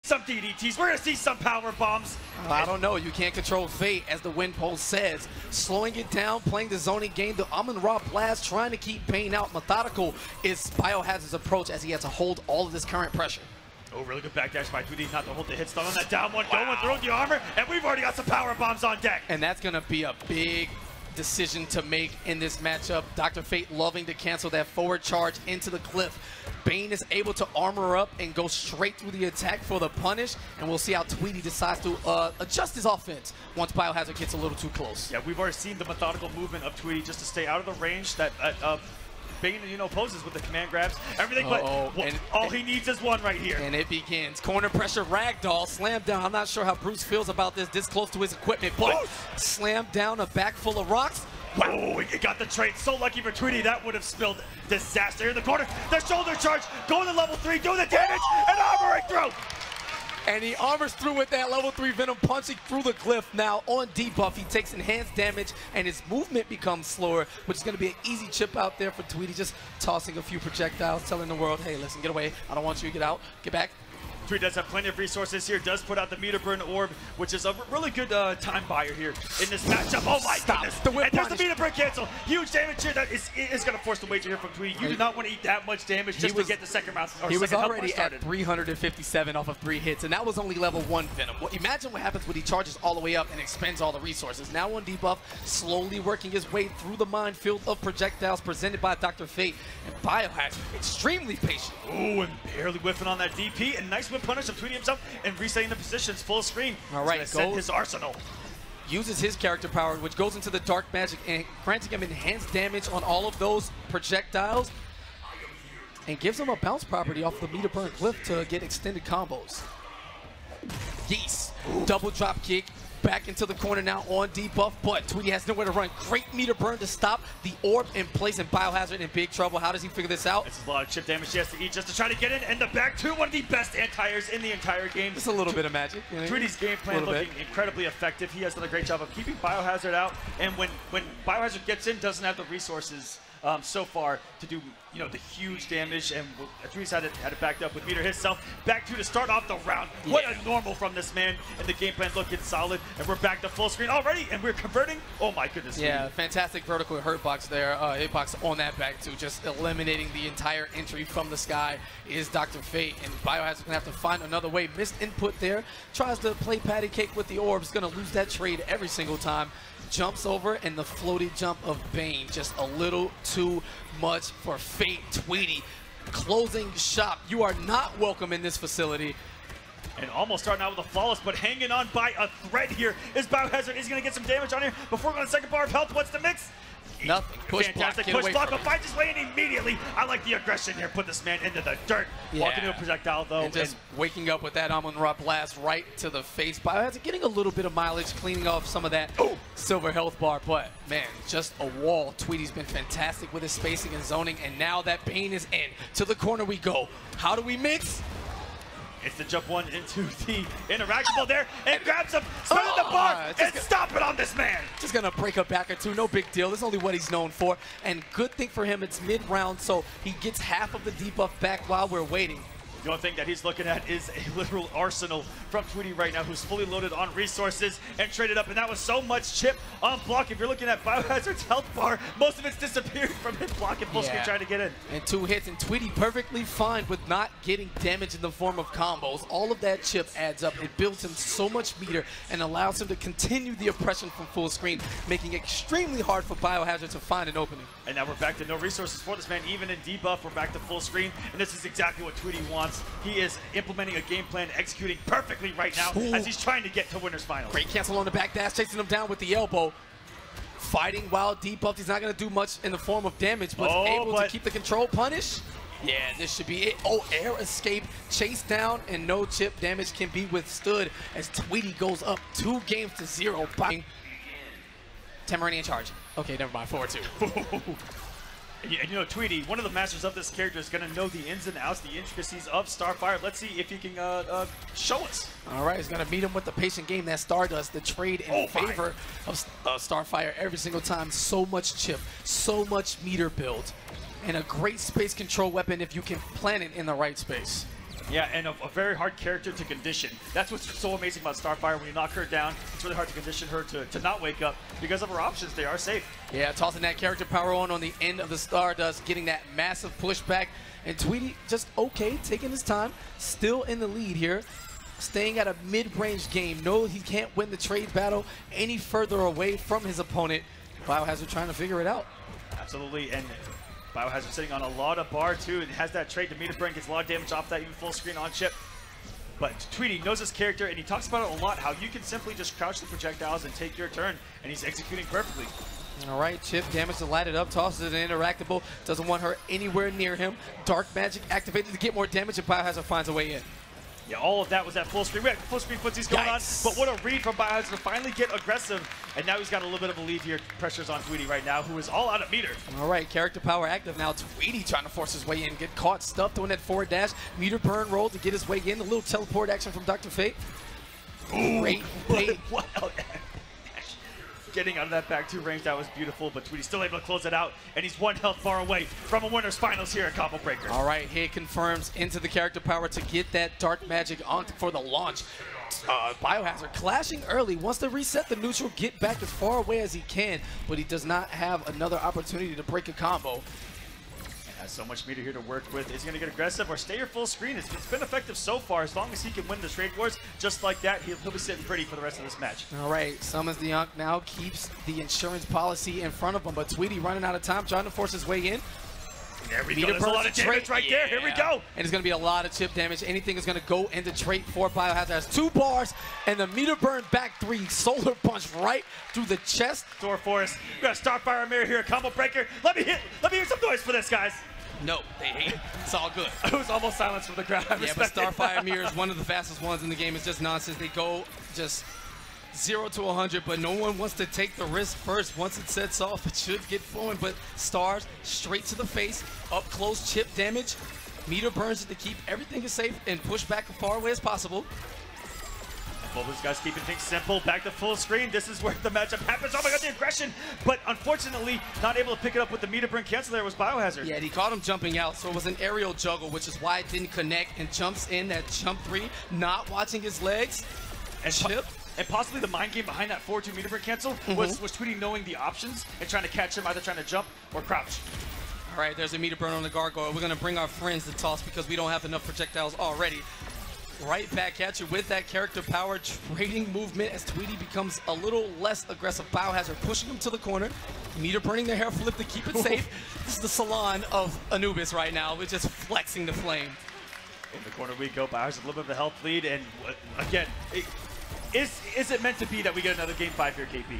Some DDTs, we're gonna see some power bombs. I don't know, you can't control fate, as the win post says. Slowing it down, playing the zoning game, the Amon-Ra blast, trying to keep Bane out. Methodical is BIOHAZARD's approach as he has to hold all of this current pressure. Oh, really good backdash by TWEEDY, not to hold the hit stun on that down one, going through the armor, and we've already got some power bombs on deck. And that's gonna be a big decision to make in this matchup. Dr. Fate loving to cancel that forward charge into the cliff. Bane is able to armor up and go straight through the attack for the punish, and we'll see how TWEEDY decides to adjust his offense once BIOHAZARD gets a little too close. Yeah, we've already seen the methodical movement of TWEEDY just to stay out of the range that Bane, poses with the command grabs, everything, but all he needs is one right here. And it begins. Corner pressure, ragdoll, slam down. I'm not sure how Bruce feels about this close to his equipment, but slam down, a back full of rocks. Oh, he got the trade. So lucky for TWEEDY, that would have spilled disaster in the corner. The shoulder charge, going to level 3, doing the damage, and armoring through. And he armors through with that level 3 Venom, punching through the cliff. Now on debuff, he takes enhanced damage, and his movement becomes slower, which is going to be an easy chip out there for TWEEDY, just tossing a few projectiles, telling the world, hey, listen, get away. I don't want you to get out. Get back. TWEEDY does have plenty of resources here, does put out the meter burn orb, which is a really good time buyer here in this matchup. Oh my goodness. And there's the meter burn cancel. Huge damage here that is going to force the wager here from TWEEDY. You do not want to eat that much damage just to get the second round. He was already at 357 off of 3 hits, and that was only level 1 Venom. Well, imagine what happens when he charges all the way up and expends all the resources. Now on debuff, slowly working his way through the minefield of projectiles presented by Dr. Fate. And BIOHAZARD, extremely patient. Ooh, and barely whiffing on that DP, and nice whip punish of TWEEDY himself and resetting the positions full screen. All right, set his arsenal. Uses his character power, which goes into the dark magic and granting him enhanced damage on all of those projectiles, and gives him a bounce property off the meter burn cliff to get extended combos. Geese, double drop kick. Back into the corner now on debuff, but TWEEDY has nowhere to run. Great meter burn to stop the orb in place, and BIOHAZARD in big trouble. How does he figure this out? It's a lot of chip damage he has to eat just to try to get in, and the back two, one of the best anti-airs in the entire game. Just a little bit of magic. TWEEDY's game plan looking incredibly effective. He has done a great job of keeping BIOHAZARD out, and when BIOHAZARD gets in, doesn't have the resources so far to do the huge damage, and TWEEDY's had it backed up with meter himself. Back two to start off the round. What a normal from this man, and the game plan looking solid, and we're back to full screen already, and we're converting. Oh my goodness. Yeah, fantastic vertical hitbox there. Hitbox on that back two, just eliminating the entire entry from the sky is Dr. Fate, and BIOHAZARD's gonna have to find another way. Missed input there, tries to play patty cake with the orbs, gonna lose that trade every single time. Jumps over, and the floaty jump of Bane, just a little too much for Fate. TWEEDY closing shop. You are not welcome in this facility. And almost starting out with a flawless, but hanging on by a thread here is BIOHAZARD. Is going to get some damage on here before going to second bar of health. What's the mix? Nothing. Push Fantastic block. push block, but finds his way in immediately. I like the aggression here. Put this man into the dirt. Walking into a projectile, though. And just waking up with that Amon-Ra blast right to the face. BIOHAZARD getting a little bit of mileage, cleaning off some of that silver health bar. But, man, just a wall. TWEEDY's been fantastic with his spacing and zoning. And now that Bane is in, to the corner we go. How do we mix? It's the jump one into the interactable there, and grabs him, spinning the bar, and stop it on this man. Just gonna break a back or two, no big deal. This is only what he's known for. And good thing for him, it's mid-round, so he gets half of the debuff back while we're waiting. The only thing that he's looking at is a literal arsenal from TWEEDY right now, who's fully loaded on resources and traded up, and that was so much chip on block. If you're looking at BIOHAZARD's health bar, most of it's disappeared from him blocking full screen trying to get in. And 2 hits, and TWEEDY perfectly fine with not getting damage in the form of combos. All of that chip adds up. It builds him so much meter and allows him to continue the oppression from full screen, making it extremely hard for BIOHAZARD to find an opening. And now we're back to no resources for this man, even in debuff. We're back to full screen, and this is exactly what TWEEDY wants. He is implementing a game plan, executing perfectly right now as he's trying to get to winners final. Great cancel on the back dash, chasing him down with the elbow. Fighting while debuffed. He's not going to do much in the form of damage, but able to keep the control punish. Yeah, this should be it. Oh, air escape, chase down, and no chip damage can be withstood as TWEEDY goes up 2 games to 0. Tamarani in charge. Okay, never mind, 4-2. And TWEEDY, one of the masters of this character, is going to know the ins and outs, the intricacies of Starfire. Let's see if he can show us. All right, he's going to meet him with the patient game that Stardust, the trade in favor of Starfire every single time. So much chip, so much meter build, and a great space control weapon if you can plant it in the right space. Yeah, and a very hard character to condition. That's what's so amazing about Starfire. When you knock her down, it's really hard to condition her to not wake up because of her options. They are safe. Yeah, tossing that character power on the end of the Stardust, getting that massive pushback. And TWEEDY just okay, taking his time, still in the lead here, staying at a mid-range game. No, he can't win the trade battle any further away from his opponent. BIOHAZARD trying to figure it out. Absolutely, and BIOHAZARD sitting on a lot of bar too, and has that trade to meter burn, gets a lot of damage off that even full screen on chip. But TWEEDY knows his character, and he talks about it a lot, how you can simply just crouch the projectiles and take your turn, and he's executing perfectly. All right, chip damage to light it up, tosses it interactable, doesn't want her anywhere near him. Dark magic activated to get more damage, and BIOHAZARD finds a way in. Yeah, all of that was at full screen. We had full screen footsies going on, but what a read from BIOHAZARD to finally get aggressive. And now he's got a little bit of a lead here. Pressure's on TWEEDY right now, who is all out of meter. All right, character power active now. TWEEDY trying to force his way in, get caught, stuffed on that forward dash. Meter burn roll to get his way in. A little teleport action from Dr. Fate. Great bait. What? Getting out of that back two range, that was beautiful, but TWEEDY's still able to close it out, and he's one health far away from a winner's finals here at Combo Breaker. All right, hit confirms into the character power to get that dark magic on for the launch. BIOHAZARD clashing early, wants to reset the neutral, get back as far away as he can, but he does not have another opportunity to break a combo. Has so much meter here to work with. Is he going to get aggressive or stay your full screen? It's been effective so far. As long as he can win the trade wars just like that, he'll be sitting pretty for the rest of this match. All right, summons the Yonk now, keeps the insurance policy in front of him, but TWEEDY running out of time, trying to force his way in. There we go. There's a lot of damage right there. Here we go. And it's going to be a lot of chip damage. Anything is going to go into trait for BIOHAZARD. Has 2 bars and the meter burn back 3. Solar punch right through the chest. Door Forest. We got a Starfire mirror here at Combo Breaker. Let me hear some noise for this, guys. No, they hate it. It's all good. It was almost silence from the crowd. Yeah, but Starfire mirror is one of the fastest ones in the game. It's just nonsense. They go just 0 to 100, but no one wants to take the risk first. Once it sets off, it should get flowing, but stars straight to the face, up close chip damage, meter burns it to keep everything safe and push back as far away as possible. Both these guys keeping things simple, back to full screen. This is where the matchup happens. Oh my god, the aggression! But unfortunately, not able to pick it up with the meter burn cancel there was BIOHAZARD. Yeah, he caught him jumping out, so it was an aerial juggle, which is why it didn't connect, and jumps in that jump 3, not watching his legs. And chip. And possibly the mind game behind that 4-2 meter burn cancel was TWEEDY knowing the options and trying to catch him, either trying to jump or crouch. All right, there's a meter burn on the gargoyle. We're going to bring our friends to toss because we don't have enough projectiles already. Right back at you with that character power, trading movement as TWEEDY becomes a little less aggressive. BIOHAZARD pushing him to the corner. Meter burning the hair flip to keep it safe. This is the salon of Anubis right now. We're just flexing the flame. In the corner we go. BIOHAZARD a little bit of a health lead, and again, is it meant to be that we get another game 5 here, KP?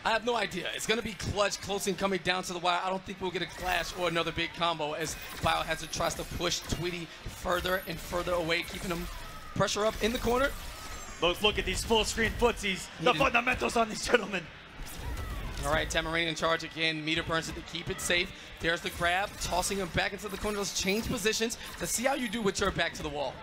I have no idea. It's going to be clutch, close and coming down to the wire. I don't think we'll get a clash or another big combo as BIOHAZARD tries to push TWEEDY further and further away, keeping him pressure up in the corner. Look at these full screen footsies. The fundamentals on these gentlemen. All right, Tamarine in charge again. Meter burns it to keep it safe. There's the grab, tossing him back into the corner. Let's change positions to see how you do with your back to the wall.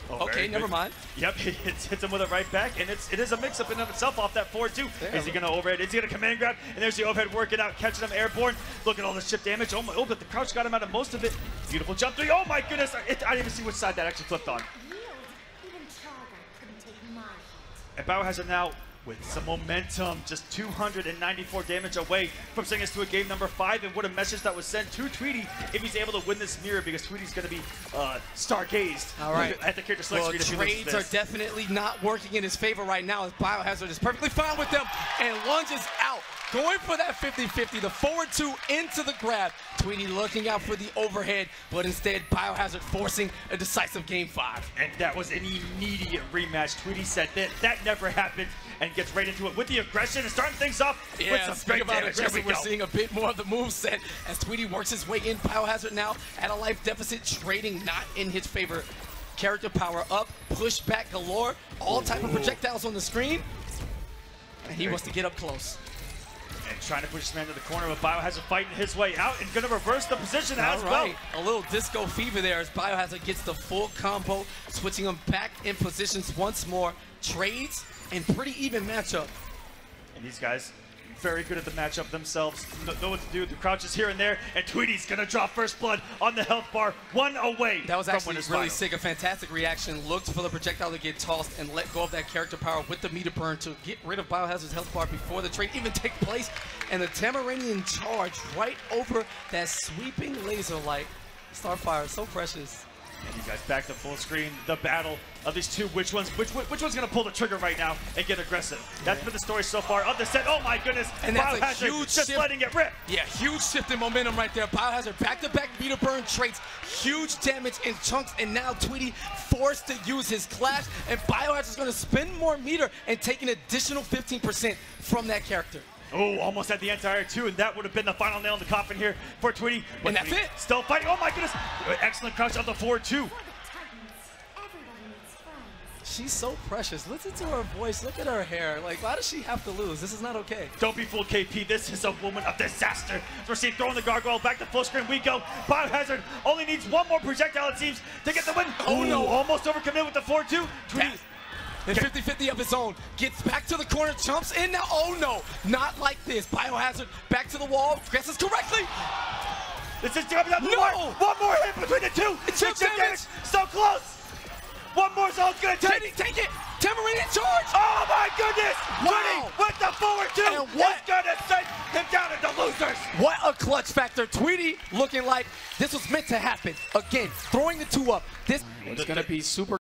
Oh, okay, never mind. Yep, it hits him with it right back, and it is a mix-up in of itself off that 4-2. Is he going to overhead? Is he going to command grab? And there's the overhead working out, catching him airborne. Look at all this chip damage. Oh, but the crouch got him out of most of it. Beautiful jump 3. Oh my goodness, I didn't even see which side that actually flipped on. And BIOHAZARD now with some momentum, just 294 damage away from sending us to a game number 5. And what a message that was sent to TWEEDY if he's able to win this mirror, because TWEEDY's going to be stargazed. All right. At the character select screen. Trades are definitely not working in his favor right now, as BIOHAZARD is perfectly fine with them and lunges out. Going for that 50-50, the forward 2 into the grab. TWEEDY looking out for the overhead, but instead BIOHAZARD forcing a decisive game 5. And that was an immediate rematch. TWEEDY said that never happened, and gets right into it with the aggression and starting things off with some great damage. We're seeing a bit more of the moveset as TWEEDY works his way in. BIOHAZARD now at a life deficit, trading not in his favor. Character power up, push back galore, all type of projectiles on the screen, and he wants to get up close. And trying to push this man to the corner, but BIOHAZARD fighting his way out and going to reverse the position as well. A little disco fever there as BIOHAZARD gets the full combo, switching him back in positions once more. Trades and pretty even matchup. And these guys very good at the matchup themselves, know what to do. The crouches here and there, and TWEEDY's gonna drop first blood on the health bar, one away. That was actually from really sick. A fantastic reaction. Looked for the projectile to get tossed and let go of that character power with the meter burn to get rid of Biohazard's health bar before the trade even take place. And the Tamaranian charge right over that sweeping laser light. Starfire, so precious. And you guys back to full screen. The battle of these two. Which one's gonna pull the trigger right now and get aggressive? That's been the story so far of the set. Oh my goodness! And that's a huge just shift. letting it rip. Yeah, huge shift in momentum right there. Biohazard back-to-back meter burn traits, huge damage in chunks, and now TWEEDY forced to use his clash, and Biohazard's gonna spend more meter and take an additional 15% from that character. Oh, almost at the entire two, and that would have been the final nail in the coffin here for TWEEDY. And that's it. Still fighting. Oh my goodness! Excellent crouch on the forward two. She's so precious. Listen to her voice. Look at her hair. Like, why does she have to lose? This is not okay. Don't be fooled, KP. This is a woman of disaster. We're seeing throwing the gargoyle back to full screen. We go. Biohazard only needs one more projectile, it seems, to get the win. Oh no! Almost overcommitted with the 4-2. TWEEDY. And 50-50 of his own. Gets back to the corner, jumps in now. Oh no, not like this. Biohazard back to the wall, guesses correctly. This is coming up. No! One more hit between the two. It's damage. So close. One more zone's gonna take. Take it. Tamaranian charge. Oh my goodness. Wow. TWEEDY with the forward two. And what? It's gonna send him down into losers. What a clutch factor. TWEEDY looking like this was meant to happen. Again, throwing the two up. This is gonna be super